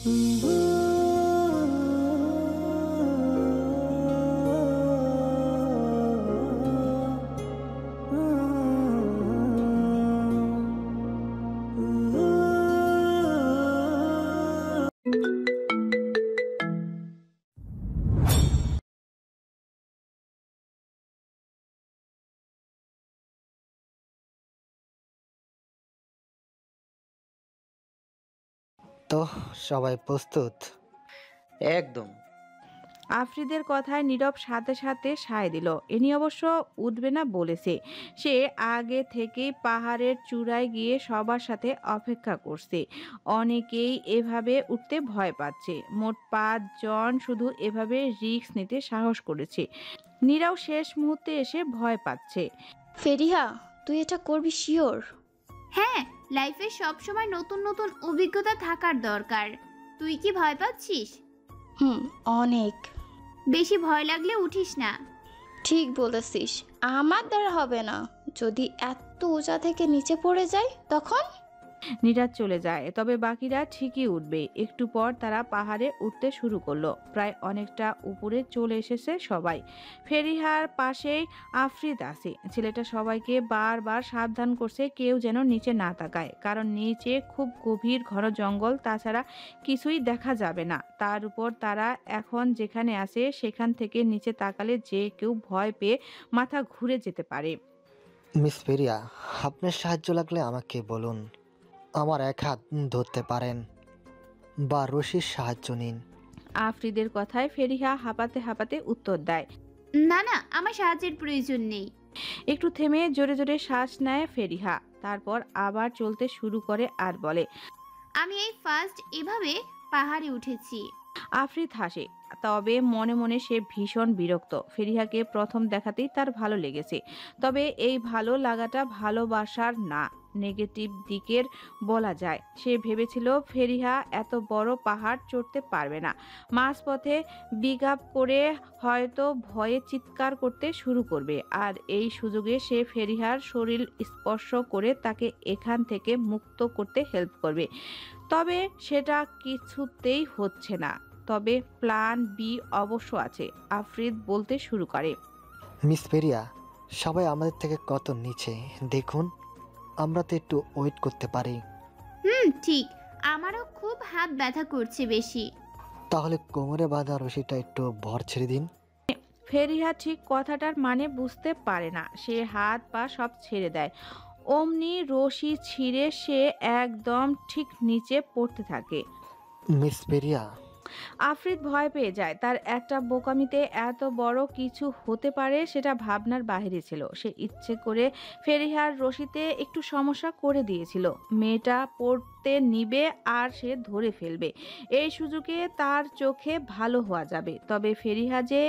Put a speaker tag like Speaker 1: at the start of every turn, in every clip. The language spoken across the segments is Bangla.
Speaker 1: তো সবাই প্রস্তুত?
Speaker 2: একদম।
Speaker 3: আফ্রিদের কথায় নীরব সাথে সাথে সায় দিল। ইনি অবশ্য উঠবে না বলেছে। সে আগে থেকেই পাহাড়ের চূড়ায় গিয়ে সবার সাথে অপেক্ষা করছে। অনেকেই এভাবে উঠতে ভয় পাচ্ছে। মোট ৫ জন শুধু এভাবে রিস্ক নিতে সাহস করেছে। নীরাও শেষ মুহূর্তে এসে ভয় পাচ্ছে।
Speaker 4: ফেরিহা, তুই এটা করবি শিওর?
Speaker 5: হ্যাঁ, লাইফে সবসময় নতুন নতুন অভিজ্ঞতা থাকার দরকার। তুই কি ভয় পাচ্ছিস?
Speaker 4: অনেক।
Speaker 5: বেশি ভয় লাগলে উঠিস না।
Speaker 4: ঠিক বলেছিস, আমার দ্বারা হবে না। যদি এত উঁচা থেকে নিচে পড়ে যায় তখন?
Speaker 3: নীরাজ চলে যায়, তবে বাকিরা ঠিকই উঠবে। একটু পর তারা পাহাড়ে উঠতে শুরু করলো। প্রায় অনেকটা উপরে চলে এসেছে সবাই। ফেরিহার পাশেই আফ্রিদ আছে। ছেলেটা সবাইকে বারবার সাবধান করছে কেউ যেন নিচে না তাকায়, কারণ নিচে খুব গভীর ঘন জঙ্গল, তাছাড়া কিছুই দেখা যাবে না। তার উপর তারা এখন যেখানে আছে সেখান থেকে নিচে তাকালে যে কেউ ভয় পেয়ে মাথা ঘুরে যেতে পারে।
Speaker 1: মিস ফেরিয়া, আপনার সাহায্য লাগলে আমাকে বলুন। আমার এক হাত ধরতে পারেন বা রশির সাহায্য নিন।
Speaker 3: আফ্রিদের কথায় ফেরিহা হাঁপাতে হাঁপাতে উত্তর দেয়।
Speaker 5: না না, আমার সাহায্যের প্রয়োজন নেই।
Speaker 3: একটু থেমে জোরে জোরে শ্বাস নেয় ফেরিহা, তারপর আবার চলতে শুরু করে আর বলে,
Speaker 5: আমি এই ফার্স্ট এভাবে পাহাড়ে উঠেছি।
Speaker 3: আফ্রিদ হাসে, তবে মনে মনে সে ভীষণ বিরক্ত। ফেরিহাকে প্রথম দেখাতেই তার ভালো লেগেছে, তবে এই ভালো লাগাটা ভালোবাসার না, নেগেটিভ দিকের বলা যায়। সে ভেবেছিল ফেরিহা এত বড় পাহাড় চড়তে পারবে না। মাঝপথে বিগাপ করে হয়তো ভয়ে চিৎকার করতে শুরু করবে, আর এই সুযোগে সে ফেরিহার শরীর স্পর্শ করে তাকে এখান থেকে মুক্ত করতে হেল্প করবে। তবে সেটা কিছুতেই হচ্ছে না। তবে প্ল্যান বি অবশ্য আছে। আফ্রিদ বলতে শুরু করে,
Speaker 1: মিস ফেরিয়া, সবাই আমাদের থেকে কত নিচে দেখুন। আমরা তো একটু ওয়েট করতে পারি।
Speaker 5: ঠিক। আমারও খুব হাত ব্যথা করছে বেশি।
Speaker 1: তাহলে কোমরে বাঁধা রশিটা একটু ভর ছেড়ে দিন।
Speaker 3: ফেরিহা ঠিক কথাটার মানে বুঝতে পারে না। সে হাত পা সব ছেড়ে দেয়। অমনি রশি ছিঁড়ে সে একদম ঠিক নিচে পড়তে থাকে।
Speaker 1: মিস ফেরিয়া,
Speaker 3: আফ্রিদ ভয় পেয়ে যায়। তার একটা বোকামিতে এত বড় কিছু হতে পারে সেটা ভাবনার বাইরে ছিল। সে ইচ্ছে করে ফেরিহার রশিতে একটু সমস্যা করে দিয়েছিল। মেয়েটা পড়তে নিবে আর সে ধরে ফেলবে। এই সুযোগে তার চোখে ভালো হওয়া যাবে। তবে ফেরিহা যে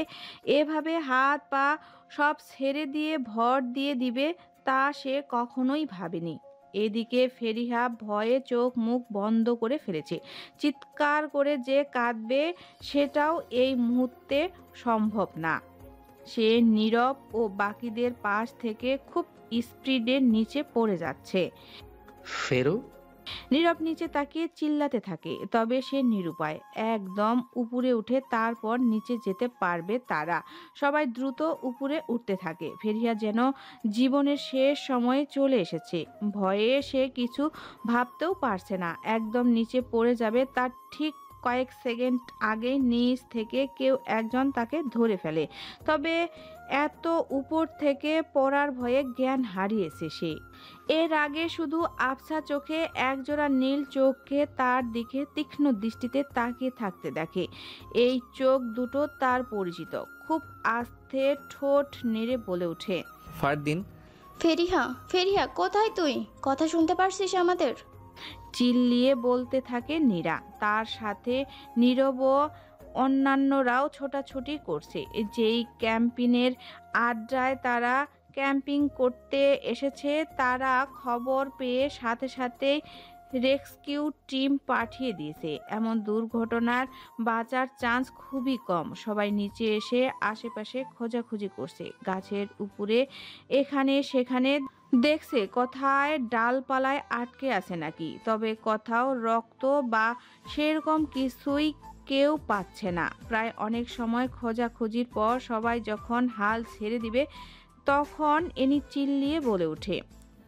Speaker 3: এভাবে হাত পা সব ছেড়ে দিয়ে ভর দিয়ে দিবে তা সে কখনোই ভাবেনি। এদিকে ফেরিহা ভয়ে চোখ মুখ বন্ধ করে ফেলেছে। চিৎকার করে যে কাঁদবে সেটাও এই মুহূর্তে সম্ভব না। সে নীরব ও বাকিদের পাশ থেকে খুব স্পিডে নিচে পড়ে যাচ্ছে।
Speaker 2: ফেরো।
Speaker 3: নীরব নিচে তাকিয়ে চিল্লাতে থাকে, তবে সে নিরুপায়। একদম উপরে উঠে তারপর নিচে যেতে পারবে তারা। সবাই দ্রুত উপরে উঠতে থাকে। ফেরিয়া যেন জীবনের শেষ সময়ে চলে এসেছে। ভয়ে সে কিছু ভাবতেও পারছে না। একদম নিচে পড়ে যাবে তার ঠিক কয়েক সেকেন্ড আগে নিচ থেকে কেউ একজন তাকে ধরে ফেলে। তবে এত উপর থেকে পড়ার ভয়ে জ্ঞান হারিয়েছে সে। এর আগে শুধু আবছা চোখে একজোড়া নীল চোখে তার দিকে তীক্ষ্ণ দৃষ্টিতে তাকিয়ে থাকতে দেখে। এই চোখ দুটো তার পরিচিত। খুব আস্তে ঠোঁট নেড়ে বলে ওঠে,
Speaker 2: ফারদিন।
Speaker 4: ফেরিহা, ফেরিহা, কোথায় তুই? কথা শুনতে পারছিস আমাদের?
Speaker 3: চিল্লিয়ে বলতে থাকে নীরা। তার সাথে নীরব ও অন্যান্যরাও ছোটাছুটি করছে। যেই ক্যাম্পিনের আড্ডায় তারা ক্যাম্পিং করতে এসেছে তারা খবর পেয়ে সাথে সাথে রেস্কিউ টিম পাঠিয়ে দিয়েছে। এমন দুর্ঘটনার বাঁচার চান্স খুবই কম। সবাই নিচে এসে আশেপাশে খোঁজাখুঁজি করছে, গাছের উপরে এখানে সেখানে দেখছে কোথায় ডালপালায় আটকে আছে নাকি, তবে কোথাও রক্ত বা সেরকম কিছুই কেউ পাচ্ছে না। প্রায় অনেক সময় খোঁজাখুঁজির পর সবাই যখন হাল ছেড়ে দিবে তখন এনি চিল্লিয়ে বলে ওঠে,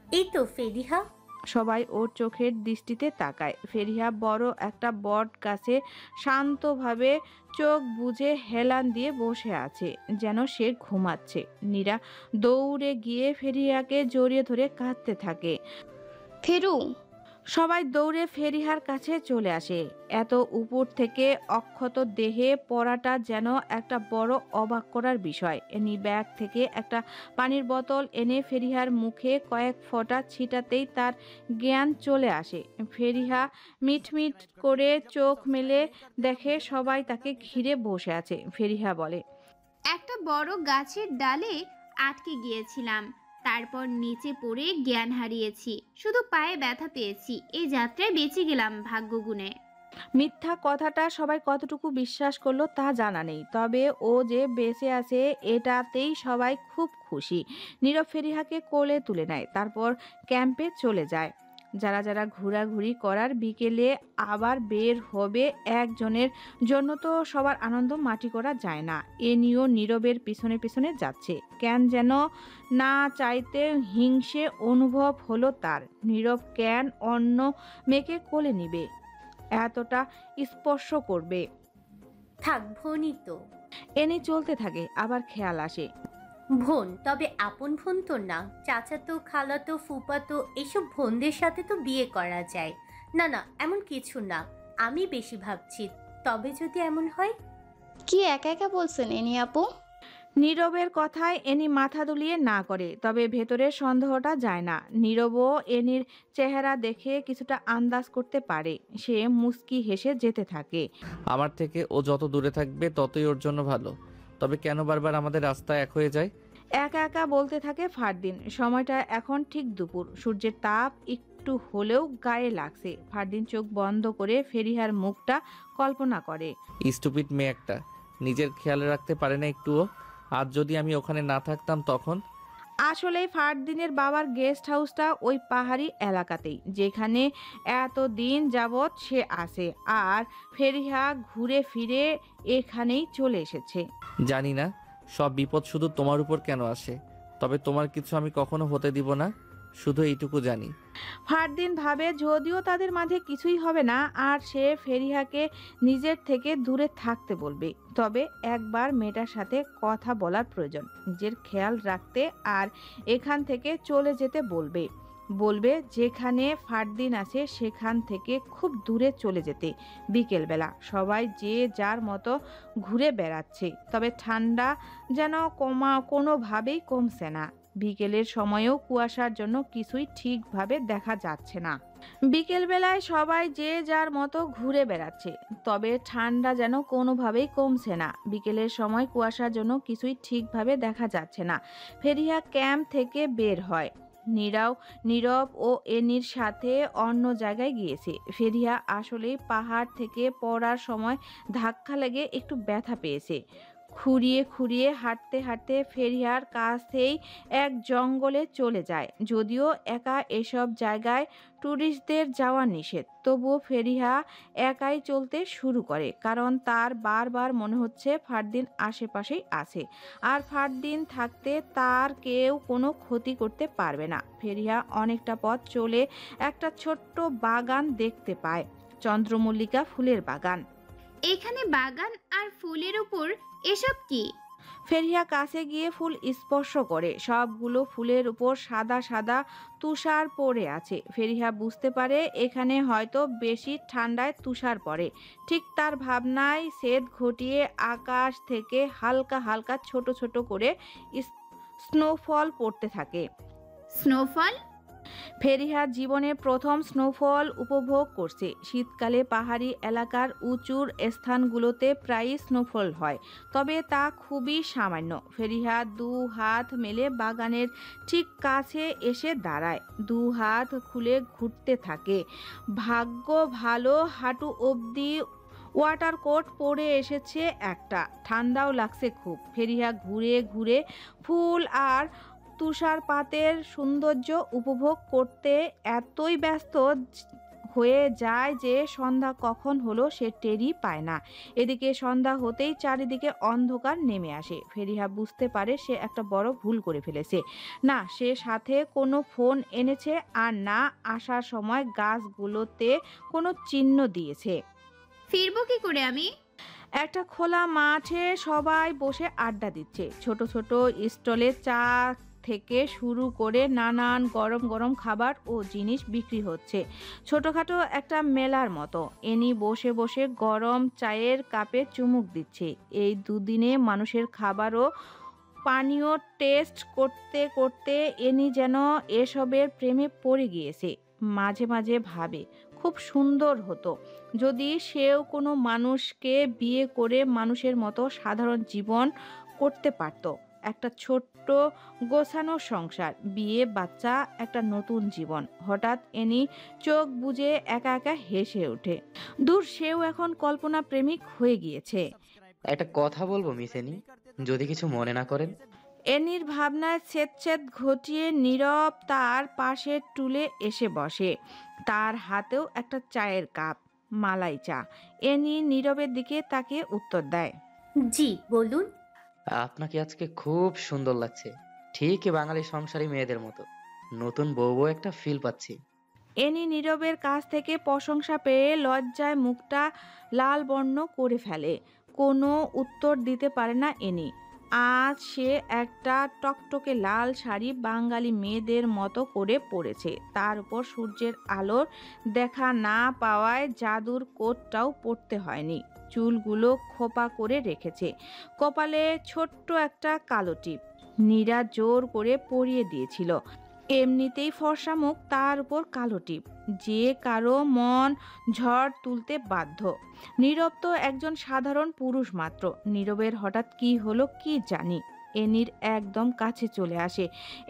Speaker 6: এই তো ফেরিহা।
Speaker 3: সবাই ওর চোখের দৃষ্টিতে তাকায়। ফেরিহা বড় একটা বট গাছে শান্তভাবে চোখ বুজে হেলান দিয়ে বসে আছে, যেন সে ঘুমাচ্ছে। নীরা দৌড়ে গিয়ে ফেরিহাকে জড়িয়ে ধরে কাঁদতে থাকে।
Speaker 4: ফেরু,
Speaker 3: সবাই দৌড়ে ফেরিহার কাছে চলে আসে। এত উপর থেকে অক্ষত দেহে পড়াটা যেন একটা বড় অবাক করার বিষয়। এনি ব্যাগ থেকে একটা পানির বোতল এনে ফেরিহার মুখে কয়েক ফোঁটা ছিটাতেই তার জ্ঞান চলে আসে। ফেরিহা মিটমিট করে চোখ মেলে দেখে সবাই তাকে ঘিরে বসে আছে। ফেরিহা বলে,
Speaker 5: একটা বড় গাছের ডালে আটকে গিয়েছিলাম, তারপর নিচে পড়ে জ্ঞান হারিয়েছি, শুধু পায়ে ব্যথা পেয়েছি। এই যাত্রায় বেঁচে গেলাম ভাগ্য গুণে।
Speaker 3: মিথ্যা কথাটা সবাই কতটুকু বিশ্বাস করলো তা জানা নেই, তবে ও যে বেঁচে আছে এটাতেই সবাই খুব খুশি। নীরব ফেরিহাকে কোলে তুলে নেয়, তারপর ক্যাম্পে চলে যায়। যারা যারা ঘোরাঘুরি করার বিকেলে আবার বের হবে একজনের জন্য, তো সবার আনন্দ মাটি করা যায় না। এ নিয়েও নীরবের পিছনে পিছনে যাচ্ছে। কেন যেন না চাইতে হিংসে অনুভব হলো তার। নীরব কেন অন্য মেয়েকে কোলে নিবে, এতটা স্পর্শ করবে।
Speaker 6: থাক, বোনই তো।
Speaker 3: এনে চলতে থাকে, আবার খেয়াল আসে,
Speaker 6: বোন, তবে আপন বোন তো না। চাচাতো, খালাতো, ফুপাতো এসব বোনদের সাথে তো বিয়ে করা যায়। না না, এমন কিছু না, আমি বেশি ভাবছি। তবে যদি এমন হয়।
Speaker 4: কি একা একা বলছেন এনি আপু?
Speaker 3: নীরবের কথায় এনি মাথা দুলিয়ে না করে, তবে ভেতরের সন্দেহটা যায় না। নীরবও এনির চেহারা দেখে কিছুটা আন্দাজ করতে পারে। সে মুচকি হেসে যেতে থাকে।
Speaker 2: আমার থেকে ও যত দূরে থাকবে ততই ওর জন্য ভালো। তবে কেন বারবার আমাদের রাস্তা এক হয়ে যায়?
Speaker 3: একা একা বলতে থাকে ফারদিন। সময়টা এখন ঠিক দুপুর, সূর্যের তাপ একটু হলেও গায়ে লাগছে। ফারদিন চোখ বন্ধ করে ফেরিহার মুখটা কল্পনা করে।
Speaker 2: স্টুপিড মেয়ে একটা, নিজের খেয়াল রাখতে পারে না একটুও। আজ যদি আমি ওখানে না থাকতাম তখন।
Speaker 3: আসলেই ফারদিনের বাবার গেস্ট হাউসটা ওই পাহাড়ি এলাকাতেই, যেখানে এতদিন যাবৎ সে আসে। আর ফেরিহা ঘুরে ফিরে এখানেই চলে এসেছে।
Speaker 2: জানি না সব বিপদ শুধু তোমার উপর কেন আসে, তবে তোমার কিছু আমি কখনো হতে দিব না, শুধু এইটুকু জানি।
Speaker 3: ফারদিন ভাবে যদিও তাদের মাঝে কিছুই হবে না, আর সে ফেরিহাকে নিজের থেকে দূরে থাকতে বলবে, তবে একবার মেয়েটার সাথে কথা বলার প্রয়োজন। নিজের খেয়াল রাখতে আর এখান থেকে চলে যেতে বলবে। বলবে যেখানে ফারদিন আছে সেখান থেকে খুব দূরে চলে যেতে। বিকেলবেলা সবাই যে যার মতো ঘুরে বেড়াচ্ছে, তবে ঠান্ডা যেন কোনোভাবেই কমছে না। বিকেলের সময়েও কুয়াশার জন্য কিছুই ঠিকভাবে দেখা যাচ্ছে না। বিকেলবেলায় সবাই যে যার মতো ঘুরে বেড়াচ্ছে, তবে ঠান্ডা যেন কোনোভাবেই কমছে না। বিকেলের সময় কুয়াশার জন্য কিছুই ঠিকভাবে দেখা যাচ্ছে না। ফেরিহা ক্যাম্প থেকে বের হয়। নীরব ও এনির সাথে অন্য জায়গায় গিয়েছে। ফেরিহা আসলেই পাহাড় থেকে পড়ার সময় ধাক্কা লেগে একটু ব্যথা পেয়েছে। খুঁড়িয়ে খুঁড়িয়ে হাঁটতে হাঁটতে ফেরিহার কাছেই এক জঙ্গলে চলে যায়। যদিও একা এসব জায়গায় ট্যুরিস্টদের যাওয়া নিষেধ, তবুও ফেরিহা একাই চলতে শুরু করে, কারণ তার বারবার মনে হচ্ছে ফারদিন আশেপাশেই আছে, আর ফারদিন থাকতে তার কেউ কোনো ক্ষতি করতে পারবে না। ফেরিহা অনেকটা পথ চলে একটা ছোট্ট বাগান দেখতে পায়, চন্দ্রমল্লিকা ফুলের বাগান।
Speaker 5: এখানে বাগান আর ফুলের উপর এসব কি?
Speaker 3: ফেরিহা কাছে গিয়ে ফুল স্পর্শ করে। সবগুলো ফুলের উপর সাদা সাদা তুষার পড়ে আছে। ফেরিহা বুঝতে পারে এখানে হয়তো বেশি ঠান্ডায় তুষার পড়ে। ঠিক তার ভাবনায় সেদ ঘটিয়ে আকাশ থেকে হালকা হালকা ছোট ছোট করে স্নোফল পড়তে থাকে।
Speaker 5: স্নোফল?
Speaker 3: ফেরিহা জীবনে প্রথম স্নোফল উপভোগ করছে। শীতকালে পাহাড়ি এলাকার উঁচুর স্থানগুলোতে প্রায়ই স্নোফল হয়, তবে তা খুবই সামান্য। ফেরিহা দু হাত মেলে বাগানের ঠিক কাছে এসে দাঁড়ায়, দু হাত খুলে ঘুরতে থাকে। ভাগ্য ভালো হাঁটু অবধি ওয়াটার কোট পরে এসেছে একটা, ঠান্ডাও লাগছে খুব। ফেরিহা ঘুরে ঘুরে ফুল আর তুষারপাতের সৌন্দর্য উপভোগ করতে এতই ব্যস্ত হয়ে যায় যে সন্ধ্যা কখন হলো সে টেরই পায় না। এদিকে সন্ধ্যা হতেই চারিদিকে অন্ধকার নেমে আসে। ফেরিহা বুঝতে পারে সে একটা বড় ভুল করে ফেলেছে। না সে সাথে কোনো ফোন এনেছে, আর না আসার সময় গাছগুলোতে কোনো চিহ্ন দিয়েছে।
Speaker 5: ফিরবো কি করে আমি?
Speaker 3: একটা খোলা মাঠে সবাই বসে আড্ডা দিচ্ছে। ছোট ছোট স্টলে চা থেকে শুরু করে নানান গরম গরম খাবার ও জিনিস বিক্রি হচ্ছে, ছোটখাটো একটা মেলার মতো। এনি বসে বসে গরম চায়ের কাপে চুমুক দিচ্ছে। এই দুদিনে মানুষের খাবার ও পানীয় টেস্ট করতে করতে এনি যেন এসবের প্রেমে পড়ে গিয়েছে। মাঝে মাঝে ভাবে খুব সুন্দর হতো যদি সেও কোনো মানুষকে বিয়ে করে মানুষের মতো সাধারণ জীবন করতে পারত। একটা ছোট্ট গোছানো সংসার, বিয়ে, বাচ্চা, একটা নতুন জীবন। হঠাৎ এনি চোখ বুজে একা একা হেসে ওঠে। দূর, সেও এখন কল্পনা প্রেমিক হয়ে গিয়েছে।
Speaker 7: একটা কথা বলবো মিস এনি, যদি কিছু মনে না করেন।
Speaker 3: এনির ভাবনায় ছেদ ঘটিয়ে নীরব তার পাশের টুলে এসে বসে। তার হাতেও একটা চায়ের কাপ, মালাই চা। এনি নীরবের দিকে তাকিয়ে উত্তর দেয়,
Speaker 6: জি বলুন।
Speaker 7: আপনাকে আজকে খুব সুন্দর লাগছে, ঠিক বাঙালি সংসারী মেয়েদের মতো। নতুন বউ বউ একটা ফিল পাচ্ছি।
Speaker 3: এনি নীরবের কাছ থেকে প্রশংসা পেয়ে লজ্জায় মুখটা লাল বর্ণ করে ফেলে। কোনো উত্তর দিতে পারে না এনি। আজ সে একটা টকটকে লাল শাড়ি বাঙালি মেয়েদের মতো করে পরেছে, তার উপর সূর্যের আলোর দেখা না পাওয়ায় জাদুর কোটটাও পরতে হয়নি। চুলগুলো খোপা করে রেখেছে, কপালে ছোট্ট একটা কালো টিপ নীরা জোর করে পরিয়ে দিয়েছিল। এমনিতেই ফর্সা মুখ, তার উপর কালো টিপ, যে কারো মন ঝড় তুলতে বাধ্য। নীরব তো একজন সাধারণ পুরুষ মাত্র। নীরবের হঠাৎ কি হলো কি জানি, এনির একদম কাছে চলে আসে,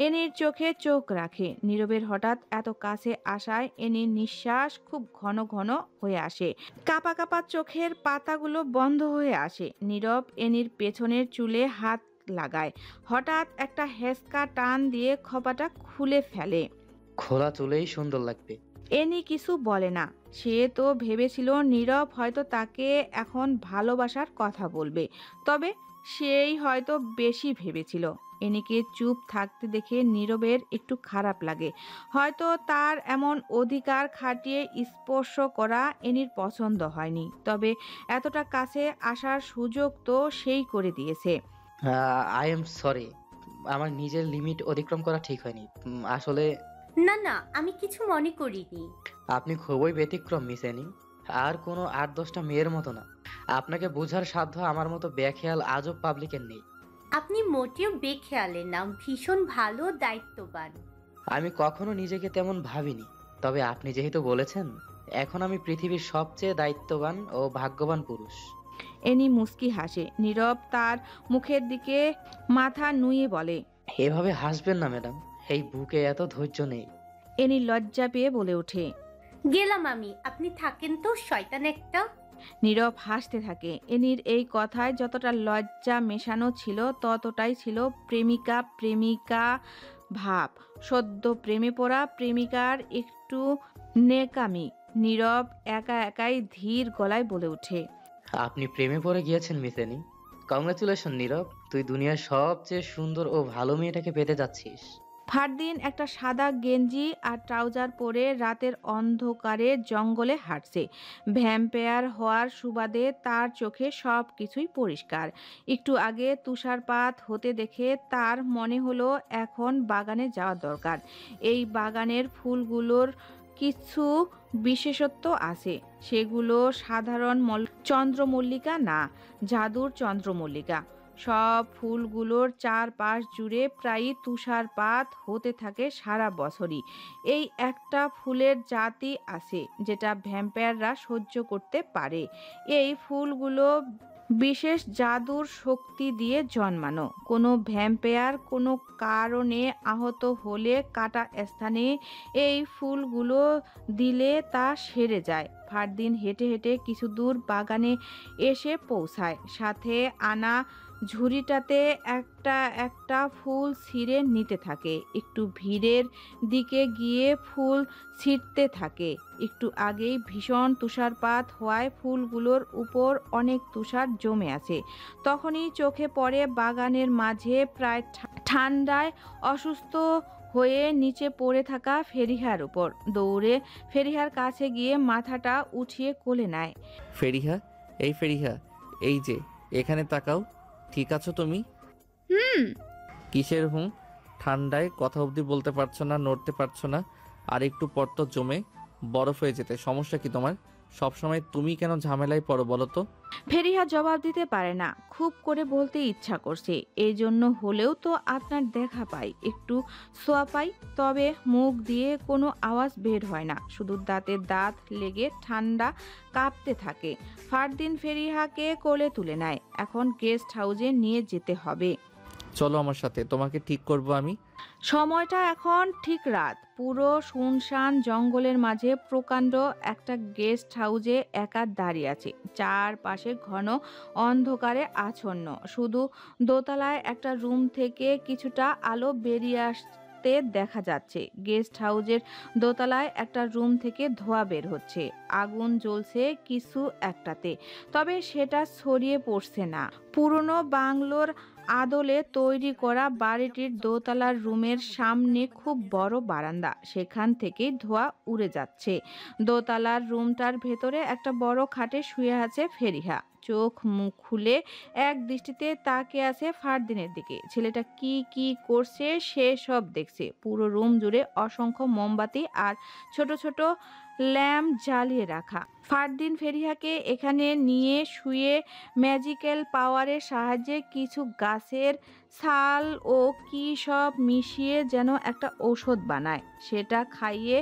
Speaker 3: এনির চোখে চোখ রাখে। নীরবের হঠাৎ এত কাছে আসায় এনির নিঃশ্বাস খুব ঘন ঘন হয়ে আসে, কাপা কাপা চোখের পাতাগুলো বন্ধ হয়ে আসে। নীরব এনির পেছনের চুলে হাত লাগায়, হঠাৎ একটা হেসকা টান দিয়ে খোপাটা খুলে ফেলে।
Speaker 7: খোলা চুলেই সুন্দর লাগবে।
Speaker 3: এনি কিছু বলে না। সে তো ভেবেছিল নীরব হয়তো তাকে এখন ভালোবাসার কথা বলবে, তবে সেই হয়তো বেশি ভেবেছিল। এনিকে চুপ থাকতে দেখে নীরবের একটু খারাপ লাগে। হয়তো তার এমন অধিকার খাটিয়ে স্পর্শ করা এনির পছন্দ হয়নি, তবে এতটা কাছে আসার সুযোগ তো সেই করে দিয়েছে।
Speaker 7: আই এম সরি, আমার নিজের লিমিট অতিক্রম করা ঠিক হয়নি। আসলে
Speaker 6: না না, আমি কিছু মনে করিনি।
Speaker 7: আপনি খুবই ব্যতিক্রম মিস এনি, আর কোনো ৮-১০টা মেয়ের মতো না। আপনাকে বোঝার সাধ্য আমার মতো বেখেয়াল আজব পাবলিকের নেই।
Speaker 6: আপনি মোটেও বেখেয়ালের না, ভীষণ ভালো, দায়িত্ববান।
Speaker 7: আমি কখনো নিজেকে তেমন ভাবিনি, তবে আপনি যেহেতু বলেছেন, এখন আমি পৃথিবীর সবচেয়ে দায়িত্ববান ও ভাগ্যবান পুরুষ।
Speaker 3: এনি মুস্কি হাসে। নীরব তার মুখের দিকে মাথা নুয়ে বলে,
Speaker 7: এভাবে হাসবেন না ম্যাডাম, এই বুকে এত ধৈর্য নেই।
Speaker 3: এনি লজ্জা পেয়ে বলে ওঠে,
Speaker 6: গেলাম আমি, আপনি থাকেন তো, শয়তান একটা।
Speaker 3: নীরব হাসতে থাকে। এনির এই কথায় যতটা লজ্জা মেশানো ছিল ততটাই ছিল প্রেমিকা প্রেমিকা ভাব। সদ্য প্রেমে পড়া প্রেমিকার একটু নেকামি। নীরব একা একাই ধীর গলায় বলে ওঠে,
Speaker 7: আপনি প্রেমে পড়ে গিয়েছেন মিস এনি। কংগ্রেচুলেশন নীরব, তুই দুনিয়ার সবচেয়ে সুন্দর ও ভালো মেয়েটাকে পেতে যাচ্ছিস।
Speaker 3: ফারদিন একটা সাদা গেঞ্জি আর ট্রাউজার পরে রাতের অন্ধকারে জঙ্গলে হাঁটছে। ভ্যাম্পায়ার হওয়ার সুবাদে তার চোখে সব কিছুই পরিষ্কার। একটু আগে তুষারপাত হতে দেখে তার মনে হলো এখন বাগানে যাওয়া দরকার। এই বাগানের ফুলগুলোর কিছু বিশেষত্ব আছে, সেগুলো সাধারণ চন্দ্রমল্লিকা না, জাদুর চন্দ্রমল্লিকা। সব ফুলগুলোর চারপাশ জুড়ে প্রায়ই তুষারপাত হতে থাকে সারা বছরই। এই একটা ফুলের জাতি আছে যেটা ভ্যাম্পায়াররা সহ্য করতে পারে। এই ফুলগুলো বিশেষ জাদুর শক্তি দিয়ে জন্মানো। কোনো ভ্যাম্পায়ার কোনো কারণে আহত হলে কাটা স্থানে এই ফুলগুলো দিলে তা সেরে যায়। ফারদিন হেঁটে হেঁটে কিছু দূর বাগানে এসে পৌঁছায়। সাথে আনা ঝুড়িটাতে একটা একটা ফুল ছিঁড়ে নিতে থাকে। একটু ভিড়ের দিকে গিয়ে ফুল ছিঁড়তে থাকে। একটু আগেই ভীষণ তুষারপাত হওয়ায় ফুলগুলোর উপর অনেক তুষার জমে আছে। তখনই চোখে পড়ে বাগানের মাঝে প্রায় ঠান্ডায় অসুস্থ হয়ে নিচে পড়ে থাকা ফেরিহার উপর। দৌড়ে ফেরিহার কাছে গিয়ে মাথাটা উঠিয়ে কোলে নেয়।
Speaker 2: ফেরিহা, এই ফেরিহা, এই যে এখানে তাকাও। ঠিক আছো তুমি?
Speaker 5: হুম।
Speaker 2: কিসের হুম? ঠান্ডায় কথা অবধি বলতে পারছো না, নড়তে পারছো না, আর একটু পর তো জমে বরফ হয়ে যেতে। সমস্যা কি তোমার? সবসময় তুমি কেন ঝামেলায় পড়ো বলো তো?
Speaker 3: ফেরিহা জবাব দিতে পারে না। খুব করে বলতে ইচ্ছা করছে, এই জন্য হলেও তো আপনার দেখা পাই, একটু ছোঁয়া পাই। তবে মুখ দিয়ে কোনো আওয়াজ বের হয় না, শুধু দাঁতে দাঁত লেগে ঠান্ডা কাঁপতে থাকে। ফারদিন ফেরিহাকে কোলে তুলে নেয়। এখন গেস্ট হাউসে নিয়ে যেতে হবে।
Speaker 2: চলো আমার সাথে, তোমাকে ঠিক করব আমি।
Speaker 3: সময়টা এখন ঠিক রাত। পুরো শুনশান জঙ্গলের মাঝে প্রকাণ্ড একটা গেস্ট হাউসে একা দাঁড়িয়ে আছে। চারপাশে ঘন অন্ধকারে আচ্ছন্ন। শুধু দোতলায় একটা রুম থেকে কিছুটা আলো বেরিয়ে আসতে দেখা যাচ্ছে। গেস্ট হাউসের দোতলায় একটা রুম থেকে ধোঁয়া বের হচ্ছে। আগুন জ্বলছে কিছু একটাতে, তবে সেটা ছড়িয়ে পড়ছে না। পুরনো বাংলোর আদলে তৈরি করা বাড়িটির দোতলার রুমের সামনে খুব বড় বারান্দা, সেখান থেকেই ধোঁয়া উড়ে যাচ্ছে। দোতলার রুমটার ভেতরে একটা বড় খাটে শুয়ে আছে ফেরিহা। চোখ মুখ খুলে এক দৃষ্টিতে তাকিয়ে আছে ফারদিনের দিকে। ছেলেটা কি কি করছে সে সব দেখছে। পুরো রুম জুড়ে অসংখ্য মোমবাতি আর ছোট ছোট ল্যাম্প জ্বালিয়ে রাখা। ফারদিন ফেরিহাকে এখানে নিয়ে শুয়ে ম্যাজিক্যাল পাওয়ারের সাহায্যে কিছু গাছের ছাল ও কি সব মিশিয়ে যেন একটা ঔষধ বানায়, সেটা খাইয়ে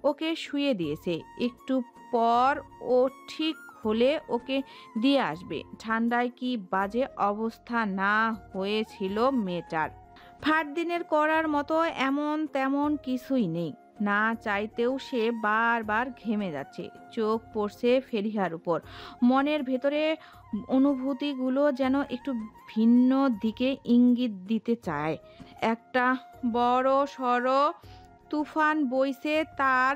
Speaker 3: ওকে শুয়ে দিয়েছে। একটু পর ও ঠিক হলে ওকে দিয়ে আসবে। ঠান্ডায় কি বাজে অবস্থা না হয়েছিল মেয়েটার। ফারদিনের করার মতো এমন তেমন কিছুই নেই। না চাইতেও সে বারবার ঘেমে যাচ্ছে। চোখ পড়ছে ফেরিহার উপর। মনের ভেতরে অনুভূতিগুলো যেন একটু ভিন্ন দিকে ইঙ্গিত দিতে চায়। একটা বড় সড় তুফান বইছে তার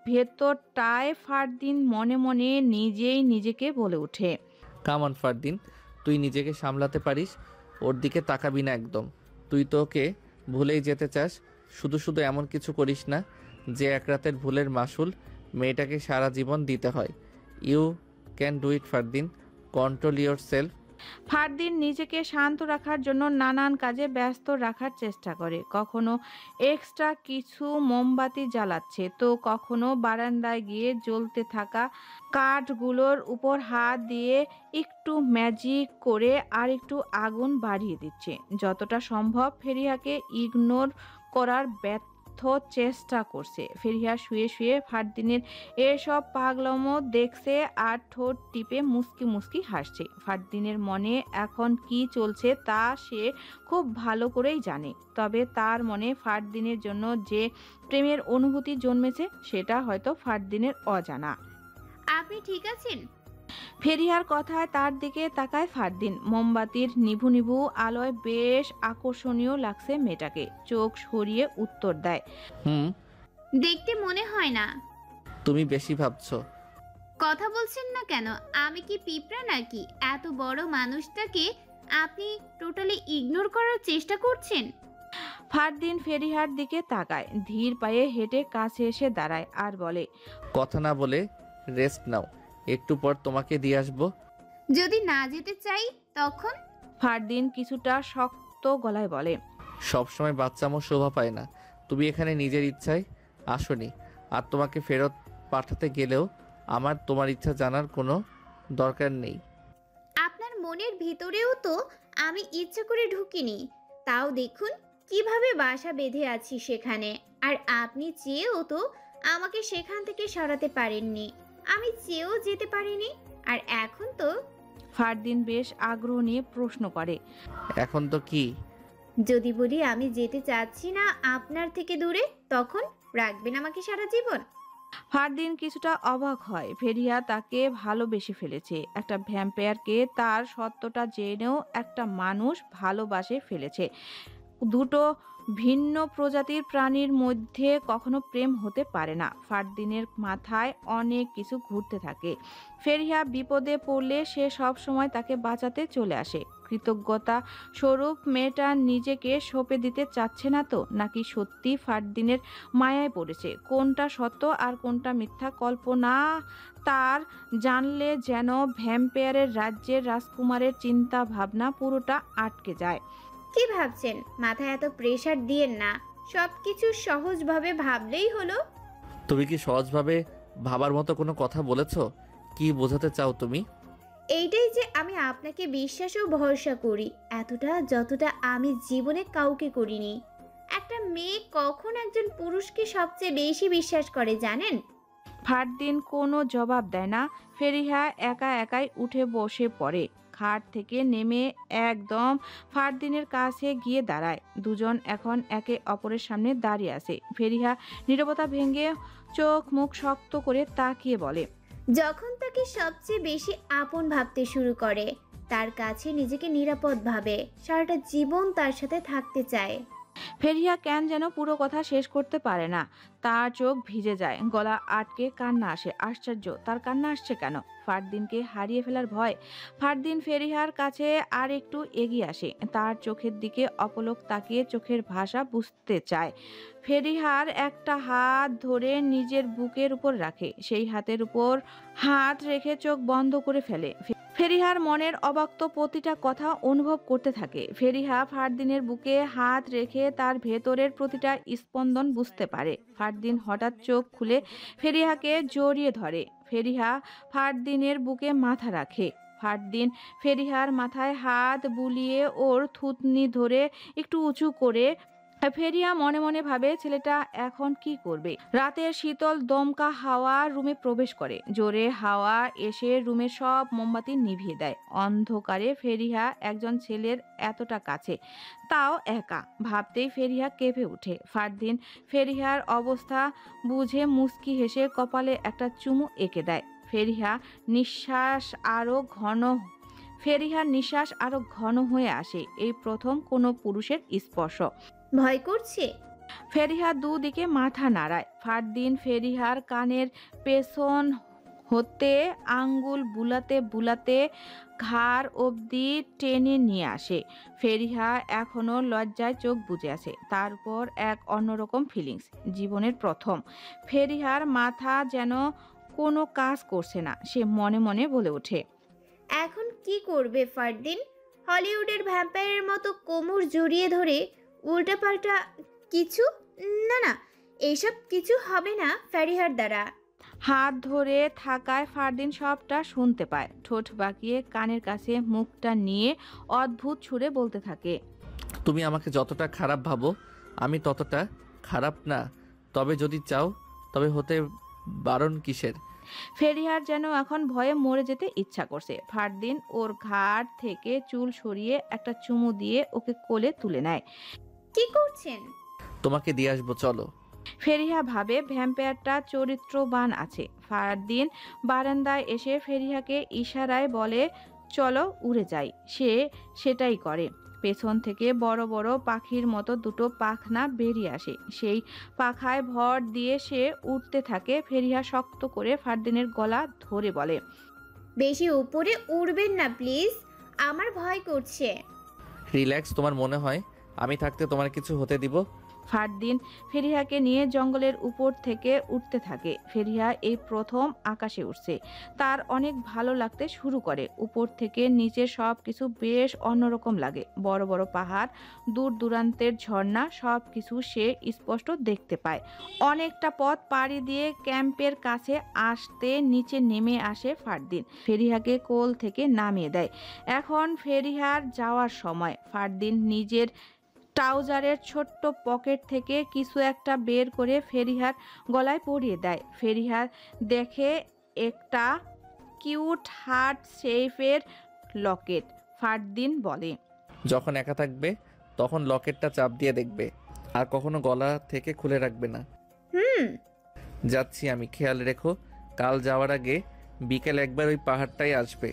Speaker 3: ভেতরটায়। ফারদিন মনে মনে নিজেই নিজেকে বলে ওঠে,
Speaker 2: কামান ফারদিন, তুই নিজেকে সামলাতে পারিস? ওর দিকে তাকাবি না একদম। তুই তো ওকে ভুলেই যেতে চাস। শুধু শুধু এমন কিছু করিস না যে এক রাতের ভুলের মাসুল মেয়েটাকে সারা জীবন দিতে হয়। You can do it Fardin, control yourself.
Speaker 3: Fardin নিজেকে শান্ত রাখার জন্য নানান কাজে ব্যস্ত রাখার চেষ্টা করে। কখনো এক্সট্রা কিছু মোমবাতি জ্বালাচ্ছে, তো কখনো বারান্দায় গিয়ে জ্বলতে থাকা কাঠগুলোর উপর হাত দিয়ে একটু ম্যাজিক করে আর একটু আগুন বাড়িয়ে দিচ্ছে। যতটা সম্ভব ফেরিহাকে ইগনোর করার ব্যর্থ চেষ্টা করছে। ফেরিহা শুয়ে শুয়ে ফারদিনের এসব পাগলামো দেখছে আর ঠোঁট টিপে মুস্কি মুস্কি হাসছে। ফারদিনের মনে এখন কি চলছে তা সে খুব ভালো করেই জানে। তবে তার মনে ফারদিনের জন্য যে প্রেমের অনুভূতি জন্মেছে সেটা হয়তো ফারদিনের অজানা।
Speaker 5: আপনি ঠিক আছেন?
Speaker 3: ফেরিহার কথায় তার দিকে তাকায় ফারদিন। মোমবাতির নিভু নিভু আলোয় বেশ আকর্ষণীয় লাগছে মেয়েটাকে। চোখ সরিয়ে উত্তর দেয়,
Speaker 2: হুম।
Speaker 5: দেখতে মনে হয় না।
Speaker 2: তুমি বেশি ভাবছো।
Speaker 5: কথা বলছেন না কেন? আমি কি পিঁপড়া নাকি? এত বড় মানুষটাকে আপনি টোটালি ইগনোর করার চেষ্টা করছেন।
Speaker 3: ফারদিন ফেরিহার দিকে তাকায়, ধীর পায়ে হেঁটে কাছে এসে দাঁড়ায় আর বলে,
Speaker 2: কথা না বলে রেস্ট নাও, একটু পর তোমাকে দিয়ে আসবো।
Speaker 5: যদি না যেতে চাই তখন?
Speaker 3: ফারদিন কিছুটা শক্ত গলায় বলে,
Speaker 2: সবসময় বাচ্চামো শোভা পায় না। তুমি এখানে নিজের ইচ্ছায় আসোনি, আর তোমাকে ফেরত পাঠাতে গেলেও আমার তোমার ইচ্ছা জানার কোনো দরকার নেই।
Speaker 5: আপনার মনের ভিতরেও তো আমি ইচ্ছে করে ঢুকিনি। তাও দেখুন কিভাবে বাসা বেঁধে আছি সেখানে। আর আপনি চেয়েও তো আমাকে সেখান থেকে সরাতে পারেননি, আমি চেয়েও যেতে পারিনি। আর এখন তো
Speaker 3: ফারদিন বেশ আগ্রহ নিয়ে প্রশ্ন করে।
Speaker 2: এখন তো কি?
Speaker 5: যদি বলি আমি যেতে চাচ্ছি না আপনার থেকে দূরে, তখন রাখবেন আমাকে সারা জীবন?
Speaker 3: ফারদিন কিছুটা অবাক হয়। ফেরিয়া তাকে ভালোবেসে ফেলেছে। একটা ভ্যাম্পায়ারকে তার সত্যটা জেনেও একটা মানুষ ভালোবাসে ফেলেছে। দুটো ভিন্ন প্রজাতির প্রাণীর মধ্যে কখনো প্রেম হতে পারে না। ফারদিনের মাথায় অনেক কিছু ঘুরতে থাকে। ফেরিয়া বিপদে পড়লে সে সব সময় তাকে বাঁচাতে চলে আসে। কৃতজ্ঞতা স্বরূপ মেয়েটা নিজেকে সঁপে দিতে চাচ্ছে না তো, নাকি সত্যি ফারদিনের মায়ায় পড়েছে? কোনটা সত্য আর কোনটা মিথ্যা কল্পনা তার জানলে যেন ভ্যাম্পায়ারের রাজ্যের রাজকুমারের চিন্তা ভাবনা পুরোটা আটকে যায়।
Speaker 5: কি ভাবছেন? মাথায় এত প্রেসার দিয়েন না, সবকিছু সহজভাবে ভাবলেই হলো।
Speaker 2: তুমি কি সহজভাবে ভাবার মতো কোনো কথা বলেছো? কি বোঝাতে চাও তুমি?
Speaker 5: এইটাই যে আমি আপনাকে বিশ্বাস ও ভরসা করি, এতটা যতটা আমি জীবনে কাউকে করিনি। একটা মেয়ে কখন একজন পুরুষকে সবচেয়ে বেশি বিশ্বাস করে জানেন?
Speaker 3: ফারদিন কোনো জবাব দেয় না। ফেরিহা একা একাই উঠে বসে পড়ে। খাট থেকে নেমে একদম ফারদিনের কাছে গিয়ে দাঁড়ায়। দুজন এখন একে অপরের সামনে দাঁড়িয়ে আছে। ফেরিহা নীরবতা ভেঙে চোখ মুখ শক্ত করে তাকিয়ে বলে,
Speaker 5: যখন তাকে সবচেয়ে বেশি আপন ভাবতে শুরু করে, তার কাছে নিজেকে নিরাপদ ভাবে, সারাটা জীবন তার সাথে থাকতে চায়।
Speaker 3: ফেরিহা কেন যেন পুরো কথা শেষ করতে পারে না। তার চোখ ভিজে যায়, গলা আটকে কান্না আসে। আশ্চর্য, তার কান্না আসছে কেন? ফারদিনকে হারিয়ে ফেলার ভয়? ফারদিন ফেরিহার কাছে আর একটু এগিয়ে আসে। তার চোখের দিকে অপলক তাকিয়ে চোখের ভাষা বুঝতে চায়। ফেরিহার একটা হাত ধরে নিজের বুকের উপর রাখে। সেই হাতের উপর হাত রেখে চোখ বন্ধ করে ফেলে। ফেরিহার মনের অবাক্ত প্রতিটা কথা অনুভব করতে থাকে। ফেরিহা ফারদিনের বুকে হাত রেখে তার ভেতরের প্রতিটা স্পন্দন বুঝতে পারে। ফারদিন হঠাৎ চোখ খুলে ফেরিহাকে জড়িয়ে ধরে। ফেরিহা ফারদিনের বুকে মাথা রাখে। ফারদিন ফেরিহার মাথায় হাত বুলিয়ে ওর থুতনি ধরে একটু উঁচু করে। ফেরিয়া মনে মনে ভাবে, ছেলেটা এখন কি করবে? রাতের শীতল দমকা হাওয়া রুমে প্রবেশ করে। জোরে হাওয়া এসে রুমের সব মোমবাতি নিভিয়ে দেয়। অন্ধকারে ফেরিহা একজন ছেলের এতটা কাছে, তাও একা। ভাবতেই ফেরিহা কেঁপে ওঠে। ফারদিন ফেরিহার অবস্থা বুঝে মুচকি হেসে কপালে একটা চুমু এঁকে দেয়। ফেরিহার নিঃশ্বাস আরো ঘন হয়ে আসে। এই প্রথম কোনো পুরুষের স্পর্শ।
Speaker 5: ভয় করছে?
Speaker 3: ফেরিহা দুদিকে মাথা নাড়ায়। ফারদিন ফেরিহার কানের পেছন হতে আঙ্গুল বুলাতে বুলাতে ঘাড় অবধি টেনে নিয়ে আসে। ফেরিহা এখনো লজ্জায় চোখ বুজে আছে। তারপর এক অন্যরকম ফিলিংস, জীবনের প্রথম। ফেরিহার মাথা যেন কোনো কাজ করছে না। সে মনে মনে বলে ওঠে,
Speaker 5: এখন কি করবে ফারদিন? হলিউডের ভ্যাম্পায়ারের মতো কোমর জড়িয়ে ধরে উল্টাপাল্টা কিছু? না না, এইসব কিছু হবে না ফেরিহার দ্বারা।
Speaker 3: হাত ধরে থাকায় ফারদিন সবটা শুনতে পায়। ঠোঁট বাঁকিয়ে কানের কাছে মুখটা নিয়ে অদ্ভুত সুরে বলতে থাকে,
Speaker 2: তুমি আমাকে যতটা খারাপ ভাবো আমি ততটা খারাপ না। তবে যদি চাও তবে হতে বারণ কিসের?
Speaker 3: ফেরিহার যেন এখন ভয়ে মরে যেতে ইচ্ছা করছে। ফারদিন ওর ঘাড় থেকে চুল সরিয়ে একটা চুমু দিয়ে ওকে কোলে তুলে নেয়।
Speaker 5: কি করছেন?
Speaker 2: তোমাকে দিয়ে আসবো, চলো।
Speaker 3: ফেরিহা ভাবে ভ্যাম্পায়ারটা চরিত্রবান আছে। ফারদিন বারান্দায় এসে ফেরিহাকে ইশারায় বলে, চলো উড়ে যাই। সে সেটাই করে। পেছন থেকে বড় বড় পাখির মতো দুটো পাখনা বেরিয়ে আসে। সেই পাখায় ভর দিয়ে সে উঠতে থাকে। ফেরিহা শক্ত করে ফারদিনের গলা ধরে বলে,
Speaker 5: বেশি উপরে উড়বেন না প্লিজ, আমার ভয় করছে।
Speaker 2: রিল্যাক্স। তোমার মনে হয় আমি থাকতে তোমার কিছু হতে দিব?
Speaker 3: ফারদিন ফেরিহাকে নিয়ে জঙ্গলের উপর থেকে উঠতে থাকে। ফেরিহা এই প্রথম আকাশে উঠছে। তার অনেক ভালো লাগতে শুরু করে। উপর থেকে নিচে সব কিছু বেশ অন্যরকম লাগে। বড় বড় পাহাড়, দূর দূরান্তের ঝর্ণা, সব কিছু সে স্পষ্ট দেখতে পায়। অনেকটা পথ পাড়ি দিয়ে ক্যাম্পের কাছে আসতে নিচে নেমে আসে ফারদিন। ফেরিহাকে কোল থেকে নামিয়ে দেয়। এখন ফেরিহার যাওয়ার সময়। ফারদিন নিজের ট্রাউজারের ছোট্ট পকেট থেকে কিছু একটা বের করে ফেরিহার গলায় পরিয়ে দেয়। ফেরিহার দেখে একটা কিউট হার্ট শেপের লকেট। ফারদিন বলে,
Speaker 2: যখন একা থাকবে তখন লকেটটা চাপ দিয়ে দেখবে, আর কখনো গলা থেকে খুলে রাখবে না।
Speaker 5: হুম।
Speaker 2: যাচ্ছি আমি, খেয়াল রেখো। কাল যাওয়ার আগে বিকেল একবার ওই পাহাড়টাই আসবে।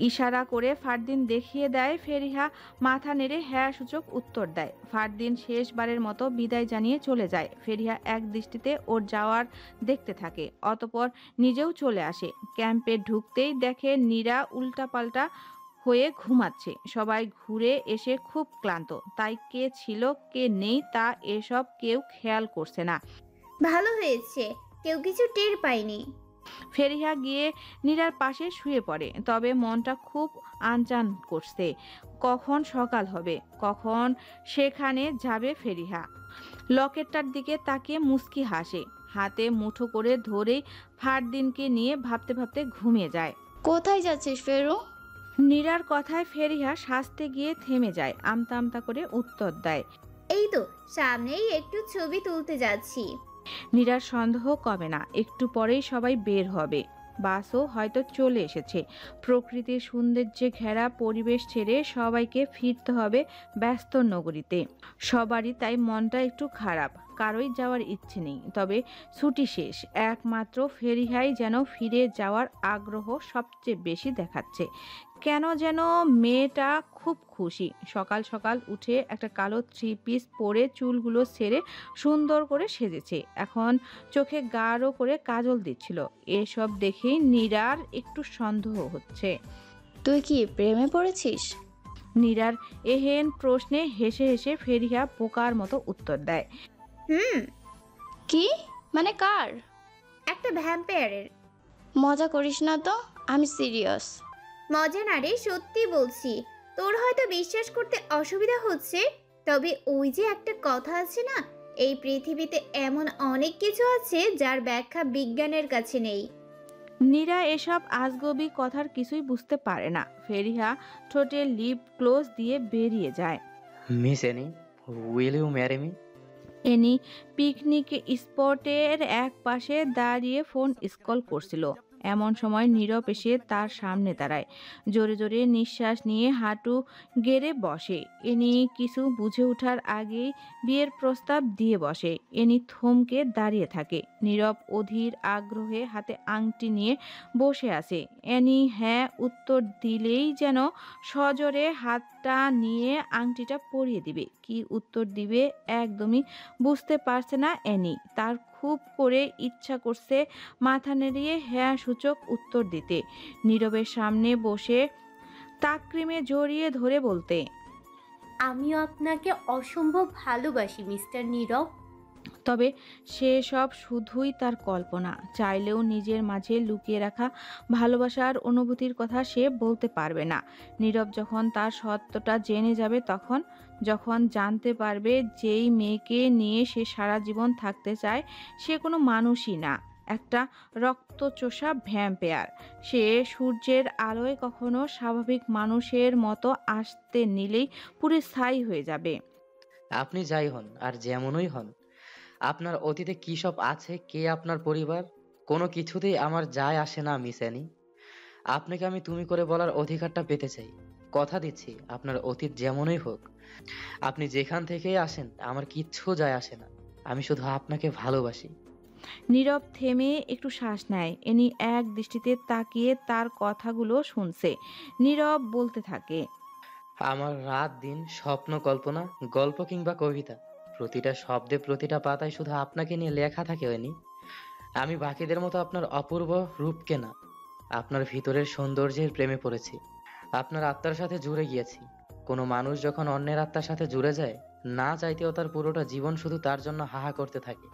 Speaker 3: ইশারা করে ফারদিন দেখিয়ে দেয়। ফেরিহা মাথা নেড়ে হ্যাঁ সূচক উত্তর দেয়। ফারদিন শেষবারের মতো বিদায় জানিয়ে চলে যায়। ফেরিহা এক দৃষ্টিতে ওর যাওয়ার দেখতে থাকে, অতঃপর নিজেও চলে আসে। ক্যাম্পে ঢুকতেই দেখে নীরা উল্টাপাল্টা হয়ে ঘুমাচ্ছে। সবাই ঘুরে এসে খুব ক্লান্ত, তাই কে ছিল কে নেই তা এসব কেউ খেয়াল করছে না।
Speaker 5: ভালো হয়েছে, কেউ কিছু টের পায়নি।
Speaker 3: ফেরিহা গিয়ে নীরার পাশে শুয়ে পড়ে, তবে মনটা খুব আনচান করছে। কখন সকাল হবে, কখন সেখানে যাবে ফেরিহা। লকেটটার দিকে তাকিয়ে মুচকি হাসে। হাতে মুঠো করে ধরেই ফারদিনকে নিয়ে ভাবতে ভাবতে ঘুমিয়ে যায়।
Speaker 4: কোথায় যাচ্ছিস ফেরু?
Speaker 3: নীরার কথায় ফেরিহা সাজতে গিয়ে থেমে যায়। আমতা আমতা করে উত্তর দেয়,
Speaker 5: এই তো সামনেই একটু ছবি তুলতে যাচ্ছি।
Speaker 3: নীরার সন্দেহ কমে না। একটু পরেই সবাই বের হবে। বাসও হয়তো চলে এসেছে। প্রকৃতির সৌন্দর্যে ঘেরা পরিবেশ ছেড়ে সবাইকে ফিরতে হবে ব্যস্ত নগরীতে। সবারই তাই মনটা একটু খারাপ, কারোই যাওয়ার ইচ্ছে নেই। তবে ছুটি শেষ, একমাত্র ফেরিহাই যেন ফিরে যাওয়ার আগ্রহ সবচেয়ে বেশি দেখাচ্ছে। কেন যেন মেয়েটা খুব খুশি। সকাল সকাল উঠে একটা কালো 3 পিস পরে চুলগুলো ছেড়ে সুন্দর করে সেজেছে। এখন চোখে গাঢ় করে কাজল দিচ্ছিল। এসব দেখেই নীরার একটু সন্দেহ হচ্ছে।
Speaker 4: তুই কি প্রেমে পড়েছিস?
Speaker 3: নীরার এহেন প্রশ্নে হেসে হেসে ফেরিহা বোকার মতো উত্তর দেয়,
Speaker 5: হুম।
Speaker 4: কি মানে কার?
Speaker 5: একটা ভ্যাম্পায়ারের।
Speaker 4: মজা করিস না তো, আমি সিরিয়াস।
Speaker 5: মজা না রে, সত্যি বলছি। তোর হয়তো বিশ্বাস করতে অসুবিধা হচ্ছে, তবে ওই যে একটা কথা আছে না, এই পৃথিবীতে এমন অনেক কিছু আছে যার ব্যাখ্যা বিজ্ঞানের কাছে নেই।
Speaker 3: নীরা এসব আজগবি কথার কিছুই বুঝতে পারে না। ফেরিহা ঠোঁটে লিপ ক্লোজ দিয়ে বেরিয়ে যায়।
Speaker 7: Miss Annie, will you marry me?
Speaker 3: Annie picnic স্পটের এক পাশে দাঁড়িয়ে ফোন স্ক্রল করছিল। এমন সময় নীরব এসে তার সামনে দাঁড়ায়। জোরে জোরে নিঃশ্বাস নিয়ে হাঁটু গেড়ে বসে। এনি কিছু বুঝে ওঠার আগেই বিয়ের প্রস্তাব দিয়ে বসে। এনি থমকে দাঁড়িয়ে থাকে। নীরব অধীর আগ্রহে হাতে আংটি নিয়ে বসে আছে। এনি হ্যাঁ উত্তর দিলেই যেন সজোরে হাতটা নিয়ে আংটিটা পরিয়ে দিবে। কি উত্তর দিবে একদমই বুঝতে পারছে না এনি। তার খুব করে ইচ্ছা করছে মাথা নেড়িয়ে হ্যাঁ সূচক উত্তর দিতে, নীরবের সামনে বসে তাকরিমে জড়িয়ে ধরে বলতে,
Speaker 6: আমিও আপনাকে অসম্ভব ভালোবাসি মিস্টার নীরব।
Speaker 3: তবে সে সব শুধুই তার কল্পনা। চাইলেও নিজের মাঝে লুকিয়ে রাখা ভালোবাসার অনুভূতির কথা সে বলতে পারবে না। নীরব যখন তার সত্যটা জেনে যাবে, যখন জানতে পারবে যেই মেয়েকে নিয়ে সে সারা জীবন থাকতে চায় সে কোনো মানুষই না, একটা রক্তচোষা ভ্যাম্পায়ার। সে সূর্যের আলোয় কখনো স্বাভাবিক মানুষের মতো আসতে নিলেই পুরো স্থায়ী হয়ে যাবে।
Speaker 7: আপনি যাই হন আর যেমনই হন, আপনার অতীতে কি সব আছে, কে আপনার পরিবার, কোনো কিছুতেই আমার যায় আসে না মিস অ্যানি। আপনাকে আমি তুমি করে বলার অধিকারটা পেতে চাই। কথা দিচ্ছি, আপনার অতীত যেমনই হোক, আপনি যেখান থেকেই আসেন আমার কিচ্ছু যায় আসে না। আমি শুধু আপনাকে ভালোবাসি।
Speaker 3: নীরব থেমে একটু শ্বাস নেয়। এনি এক দৃষ্টিতে তাকিয়ে তার কথাগুলো শুনছে। নীরব বলতে থাকে,
Speaker 7: আমার রাত দিন স্বপ্ন, কল্পনা, গল্প কিংবা কবিতা, প্রতিটা শব্দে প্রতিটা পাতায় শুধু আপনাকে নিয়ে লেখা থাকে হয়নি। আমি বাকিদের মতো আপনার অপূর্ব রূপকে না, আপনার ভিতরের সৌন্দর্যের প্রেমে পড়েছি। আপনার আত্মার সাথে জুড়ে গিয়েছি। কোনো মানুষ যখন অন্যের আত্মার সাথে জুড়ে যায় না চাইতেও তার পুরোটা জীবন শুধু তার জন্য হাহা করতে থাকে।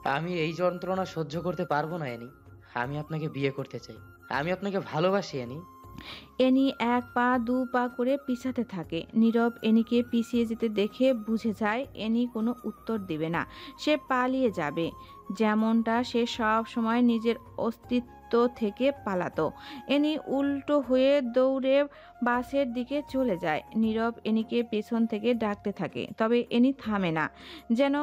Speaker 7: আমি এই যন্ত্রণা সহ্য করতে পারবো না এনি। আমি আপনাকে বিয়ে করতে চাই। আমি আপনাকে ভালোবাসি এনি।
Speaker 3: এনি এক পা দু পা করে পিছাতে থাকে। নীরব এনিকে পিছিয়ে যেতে দেখে বুঝে যায় এনি কোনো উত্তর দেবে না, সে পালিয়ে যাবে, যেমনটা সে সব সময় নিজের অস্তিত্ব থেকে পালাতো। এনি উল্টো হয়ে দৌড়ে বাসের দিকে চলে যায়। নীরব এনিকে পেছন থেকে ডাকতে থাকে, তবে এনি থামে না, যেন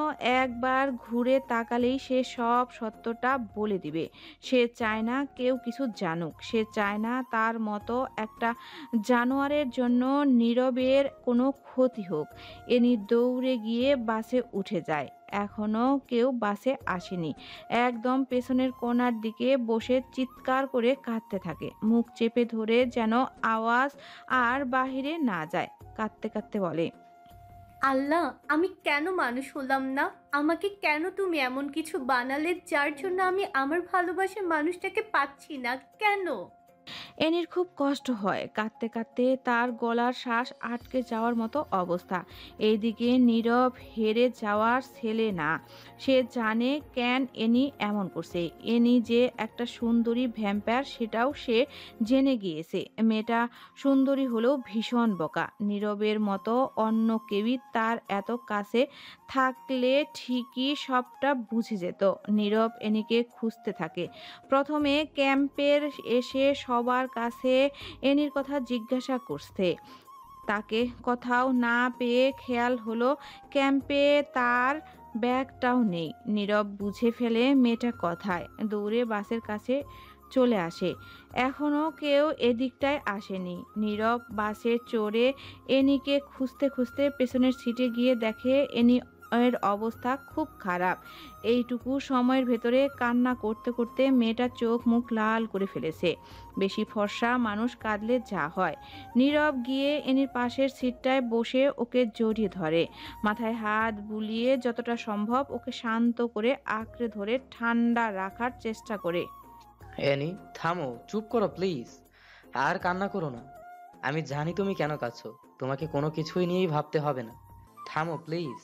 Speaker 3: একবার ঘুরে তাকালেই সে সব সত্যটা বলে দিবে। সে চায় না কেউ কিছু জানুক, সে চায় না তার মতো একটা জানোয়ারের জন্য নীরবের কোনো ক্ষতি হোক। এনি দৌড়ে গিয়ে বাসে উঠে যায়। এখনো কেউ বাসে আসেনি। একদম পেছনের কোণার দিকে বসে চিৎকার করে কাঁদতে থাকে, মুখ চেপে ধরে যেন আওয়াজ আর বাহিরে না যায়। কাঁদতে কাঁদতে বলে,
Speaker 6: আল্লাহ, আমি কেন মানুষ হলাম না? আমাকে কেন তুমি এমন কিছু বানালে যার জন্য আমি আমার ভালোবাসার মানুষটাকে পাচ্ছি না? কেন?
Speaker 3: এনির খুব কষ্ট হয়, কাঁদতে কাঁদতে তার গলার শ্বাস আটকে যাওয়ার মতো অবস্থা। এইদিকে নীরব হেরে যাওয়ার ছেলে না, সে জানে কেন এনি এমন করছে। এনি যে একটা সুন্দরী ভ্যাম্পায়ার সেটাও সে জেনে গিয়েছে। মেয়েটা সুন্দরী হলেও ভীষণ বোকা। নীরবের মতো অন্য কেউই তার এত কাছে থাকলে ঠিকই সবটা বুঝে যেত। নীরব এনিকে খুঁজতে থাকে। প্রথমে ক্যাম্পের এসে সবার কাছে এনির কথা জিজ্ঞাসা করছে, তাকে কোথাও না পেয়ে খেয়াল হলো ক্যাম্পে তার ব্যাগটাও নেই। নীরব বুঝে ফেলে মেয়েটা কোথায়, দৌড়ে বাসের কাছে চলে আসে। এখনো কেউ এদিকটায় আসেনি। নীরব বাসে চড়ে এনিকে খুঁজতে খুঁজতে পেছনের সিটে গিয়ে দেখে এনি এর অবস্থা খুব খারাপ। এইটুকু সময়ের ভেতরে কান্না করতে করতে মেয়েটা চোখ মুখ লাল করে ফেলেছে। বেশি ফর্সা মানুষ কাঁদলে যা হয়। নীরব গিয়ে এনির পাশের সিটটায় বসে ওকে জড়িয়ে ধরে, মাথায় হাত বুলিয়ে যতটা সম্ভব ওকে শান্ত করে আঁকড়ে ধরে ঠান্ডা রাখার চেষ্টা করে।
Speaker 7: এনি থামো, চুপ করো প্লিজ। আর কান্না করো না। আমি জানি তুমি কেন কাঁদছো। তোমাকে কোনো কিছুই নিয়েই ভাবতে হবে না। থামো প্লিজ।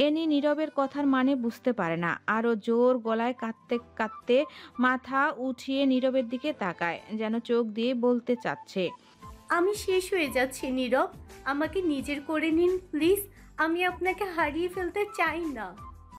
Speaker 3: এনি নীরবের কথার মানে বুঝতে পারে না, আরো জোর গলায় কাঁদতে কাঁদতে মাথা উঠিয়ে নীরবের দিকে তাকায়, যেন চোখ দিয়ে বলতে চাচ্ছে,
Speaker 6: আমি শেষ হয়ে যাচ্ছি নীরব, আমাকে নিজের করে নিন প্লিজ। আমি আপনাকে হারিয়ে ফেলতে চাই না।